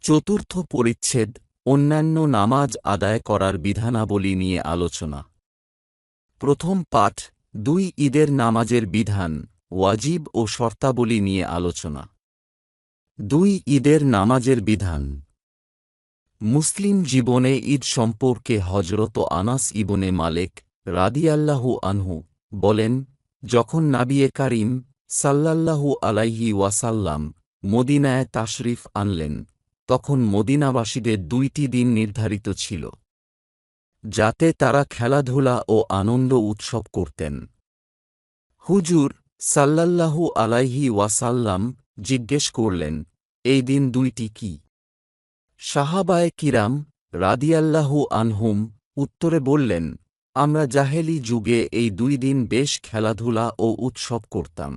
চতুর্থ পরিচ্ছেদ অন্যান্য নামাজ আদায় করার বিধানাবলী নিয়ে আলোচনা। প্রথম পাঠ ঈদের নামাজের বিধান, ওয়াজিব ও শর্তাবলী নিয়ে আলোচনা। ঈদের নামাজের বিধান। মুসলিম জীবনে ঈদ সম্পর্কে হযরত আনাস ইবনে মালিক রাদিয়াল্লাহু আনহু বলেন, যখন নবী কারীম সাল্লাল্লাহু আলাইহি ওয়াসাল্লাম মদিনায় তাশরিফ আনলেন, তখন মদিনাবাসীদের 2টি দিন নির্ধারিত ছিল, যাতে তারা খেলাধুলা ও আনন্দ উৎসব করতেন। হুজুর সাল্লাল্লাহু আলাইহি ওয়াসাল্লাম জিজ্ঞেস করলেন, এই দিন 2টি কি? সাহাবায়ে কিরাম রাদিয়াল্লাহু আনহুম উত্তরে বললেন, আমরা জাহেলি যুগে এই 2 দিন বেশ খেলাধুলা ও উৎসব করতাম।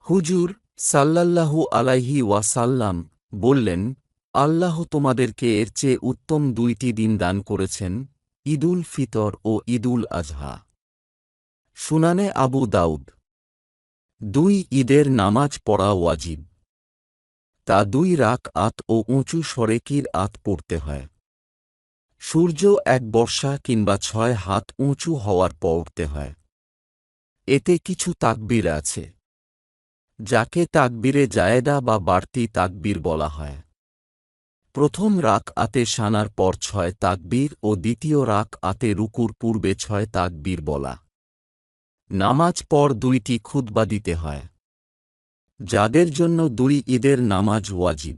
হুজুর সাল্লাল্লাহু আলাইহি ওয়াসাল্লাম বললেন, আল্লাহ তোমাদেরকে এর চেয়ে উত্তম 2টি দিন দান করেছেন, ঈদুল ফিতর ও ঈদুল আজহা। সুনানে আবু দাউদ। ঈদের নামাজ পড়া ওয়াজিব। তা 2 রাকআত ও উঁচু স্বরে কিরআত পড়তে হয়। সূর্য 1 বর্ষা কিংবা 6 হাত উঁচু হওয়ার পড়তে হয়। এতে কিছু তাকবীর আছে, যাকে তাকবীরে জায়েদা বা বাড়তি তাকবীর বলা হয়। প্রথম রাকআতে সানার পর 6 তাকবীর ও দ্বিতীয় রাকআতে রুকুর পূর্বে 6 তাকবীর বলা। নামাজ পর 2টি খুতবা দিতে হয়, যাদের জন্য 2 ঈদের নামাজ ওয়াজিব।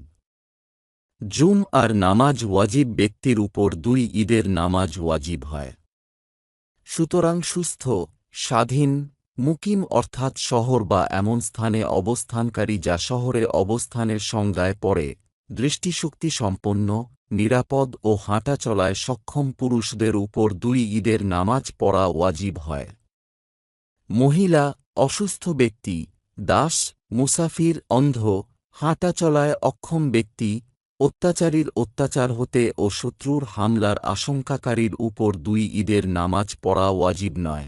আর নামাজ ওয়াজিব ব্যক্তির উপর 2 ঈদের নামাজ ওয়াজিব হয়। সুতরাং সুস্থ, স্বাধীন, মুকিম অর্থাৎ শহর বা এমন স্থানে অবস্থানকারী যা শহরে অবস্থানের সংজ্ঞায় পড়ে, দৃষ্টিশক্তি সম্পন্ন, নিরাপদ ও হাঁটা চলায় সক্ষম পুরুষদের উপর 2 ঈদের নামাজ পড়া ওয়াজিব হয়। মহিলা, অসুস্থ ব্যক্তি, দাস, মুসাফির, অন্ধ, হাঁটা চলায় অক্ষম ব্যক্তি, অত্যাচারীর অত্যাচার হতে ও শত্রুর হামলার আশঙ্কাকারীর উপর 2 ঈদের নামাজ পড়া ওয়াজিব নয়।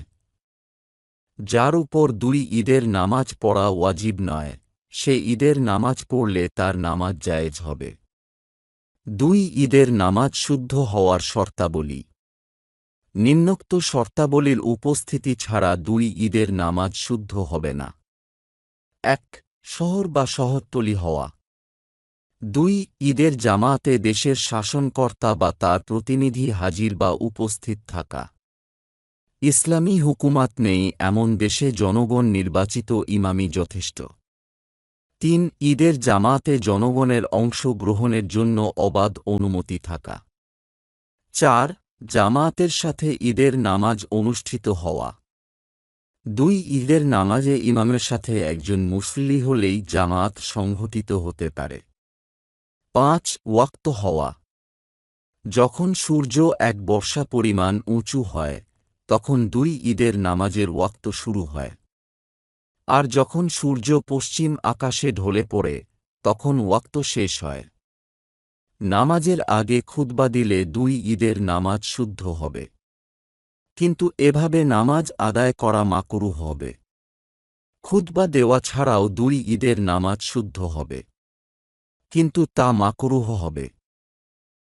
যার উপর 2 ঈদের নামাজ পড়া ওয়াজিব নয়, সে ঈদের নামাজ পড়লে তার নামাজ জায়েজ হবে। 2 ঈদের নামাজ শুদ্ধ হওয়ার শর্তাবলী। নিম্নোক্ত শর্তাবলীর উপস্থিতি ছাড়া 2 ঈদের নামাজ শুদ্ধ হবে না। 1. শহর বা শহরতলি হওয়া। 2. ঈদের জামাতে দেশের শাসনকর্তা বা তার প্রতিনিধি হাজির বা উপস্থিত থাকা। ইসলামী হুকুমাত নেই এমন দেশে জনগণ নির্বাচিত ইমামই যথেষ্ট। 3. ঈদের জামাতে জনগণের অংশ গ্রহণের জন্য অবাধ অনুমতি থাকা। 4. জামাতের সাথে ঈদের নামাজ অনুষ্ঠিত হওয়া। 2 ঈদের নামাজে ইমামের সাথে একজন মুসল্লি হলেই জামাত সংঘটিত হতে পারে। 5. ওয়াক্ত হওয়া। যখন সূর্য 1 বর্ষা পরিমাণ উঁচু হয়, তখন 2 ঈদের নামাজের ওয়াক্ত শুরু হয়। আর যখন সূর্য পশ্চিম আকাশে ঢলে পড়ে, তখন ওয়াক্ত শেষ হয়। নামাজের আগে খুতবা দিলে 2 ঈদের নামাজ শুদ্ধ হবে, কিন্তু এভাবে নামাজ আদায় করা মাকরুহ হবে। খুতবা দেওয়া ছাড়াও 2 ঈদের নামাজ শুদ্ধ হবে, কিন্তু তা মাকরুহ হবে।